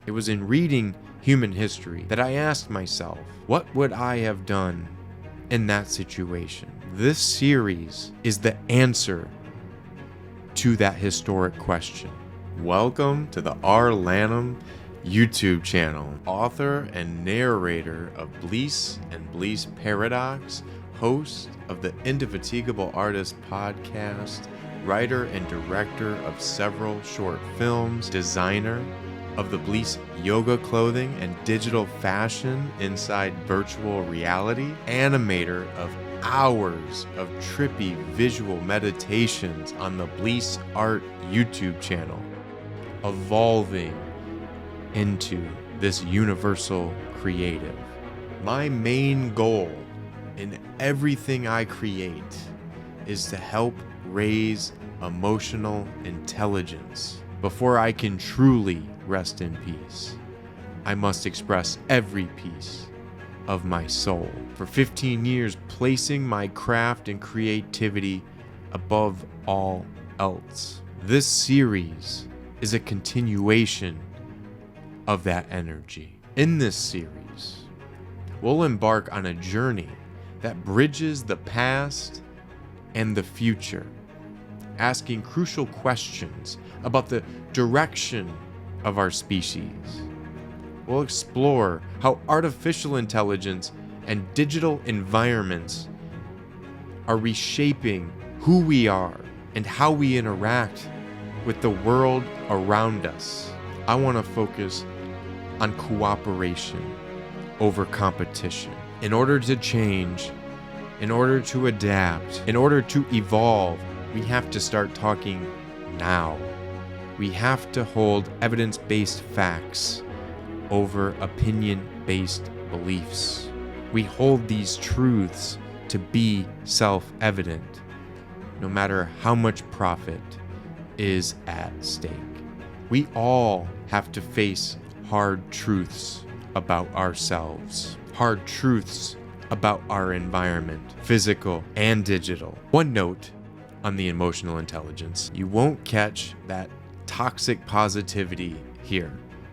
It was in reading human history that I asked myself, what would I have done in that situation? This series is the answer to that historic question. Welcome to the Lannom YouTube channel. Author and narrator of Bleace and Bleace Paradox, host of the Indefatigable Artist Podcast, writer and director of several short films, designer of the Bleace yoga clothing and digital fashion inside virtual reality, animator of hours of Trippy Visual Meditations on the Bleace Art YouTube channel, evolving into this universal creative. My main goal in everything I create is to help raise emotional intelligence. Before I can truly rest in peace, I must express every piece of my soul. For 15 years, placing my craft and creativity above all else. This series is a continuation of that energy. In this series, we'll embark on a journey that bridges the past and the future, asking crucial questions about the direction of our species. We'll explore how artificial intelligence and digital environments are reshaping who we are and how we interact with the world around us. I want to focus on cooperation over competition. In order to change, in order to adapt, in order to evolve, we have to start talking now. We have to hold evidence-based facts over opinion-based beliefs. We hold these truths to be self-evident, no matter how much profit is at stake. We all have to face hard truths about ourselves, hard truths about our environment, physical and digital. One note on the emotional intelligence: you won't catch that toxic positivity here.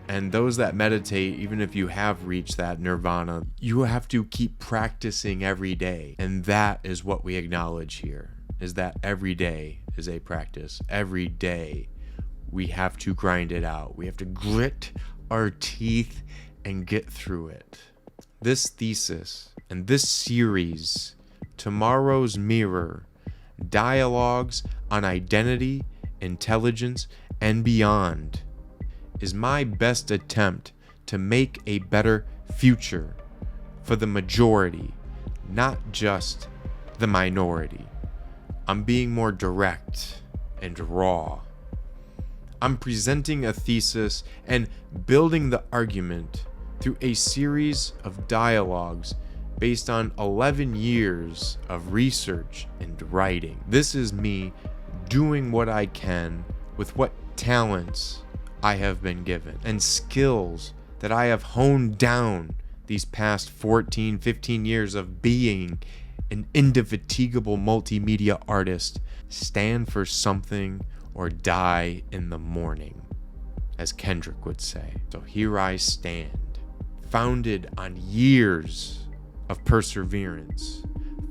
And those that meditate, even if you have reached that nirvana, you have to keep practicing every day. And that is what we acknowledge here, is that every day is a practice. Every day we have to grind it out. We have to grit our teeth and get through it. This thesis and this series, Tomorrow's Mirror, dialogues on identity, intelligence, and beyond, is my best attempt to make a better future for the majority, not just the minority. I'm being more direct and raw. I'm presenting a thesis and building the argument through a series of dialogues based on 11 years of research and writing. This is me doing what I can with what talents I have been given and skills that I have honed down these past 14, 15 years of being an indefatigable multimedia artist. Stand for something or die in the morning, as Kendrick would say. So here I stand, founded on years of perseverance,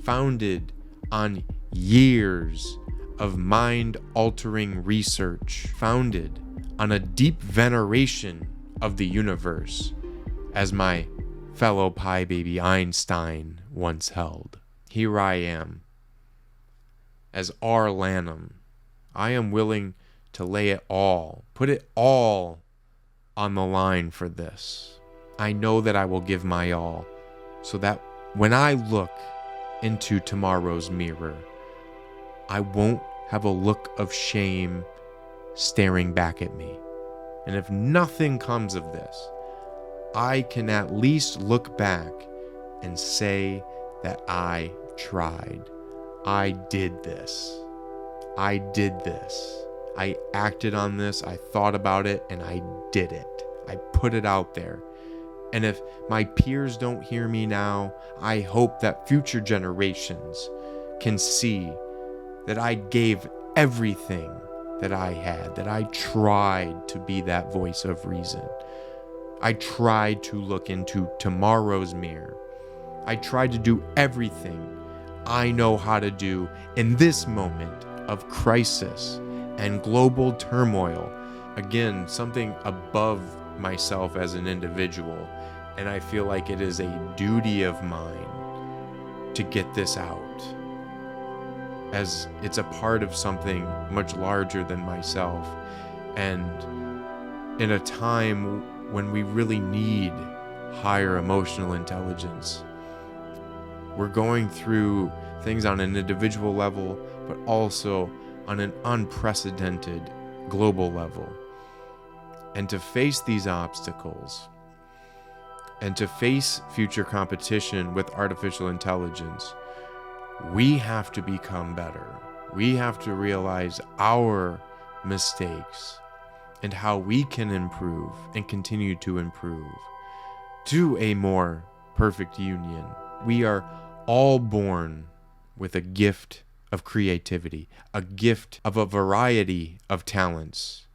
founded on years of mind-altering research, founded on a deep veneration of the universe, as my fellow pie baby Einstein once held. Here I am, as Lannom. I am willing to lay it all, put it all on the line for this. I know that I will give my all, so that when I look into tomorrow's mirror, I won't have a look of shame staring back at me. And if nothing comes of this, I can at least look back and say that I tried. I did this. I did this. I acted on this. I thought about it and I did it. I put it out there. And if my peers don't hear me now, I hope that future generations can see that I gave everything that I had, that I tried to be that voice of reason. I tried to look into tomorrow's mirror. I tried to do everything I know how to do in this moment of crisis and global turmoil. Again, something above myself as an individual. And I feel like it is a duty of mine to get this out, as it's a part of something much larger than myself. And in a time when we really need higher emotional intelligence, we're going through things on an individual level, but also on an unprecedented global level. And to face these obstacles, and to face future competition with artificial intelligence, we have to become better. We have to realize our mistakes and how we can improve and continue to improve to a more perfect union. We are all born with a gift of creativity, a gift of a variety of talents,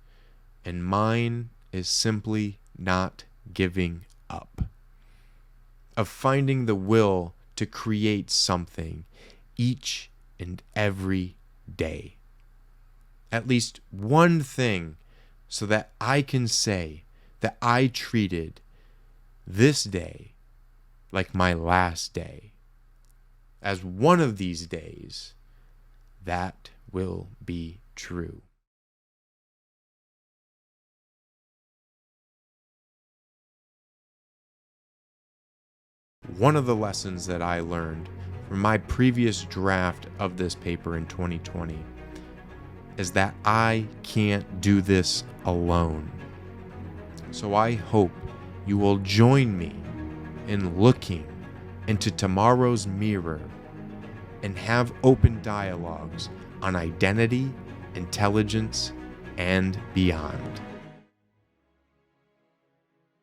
and mine is simply not giving up, of finding the will to create something each and every day. At least one thing, so that I can say that I treated this day like my last day. As one of these days, that will be true. One of the lessons that I learned from my previous draft of this paper in 2020 is that I can't do this alone. So I hope you will join me in looking into tomorrow's mirror and have open dialogues on identity, intelligence, and beyond.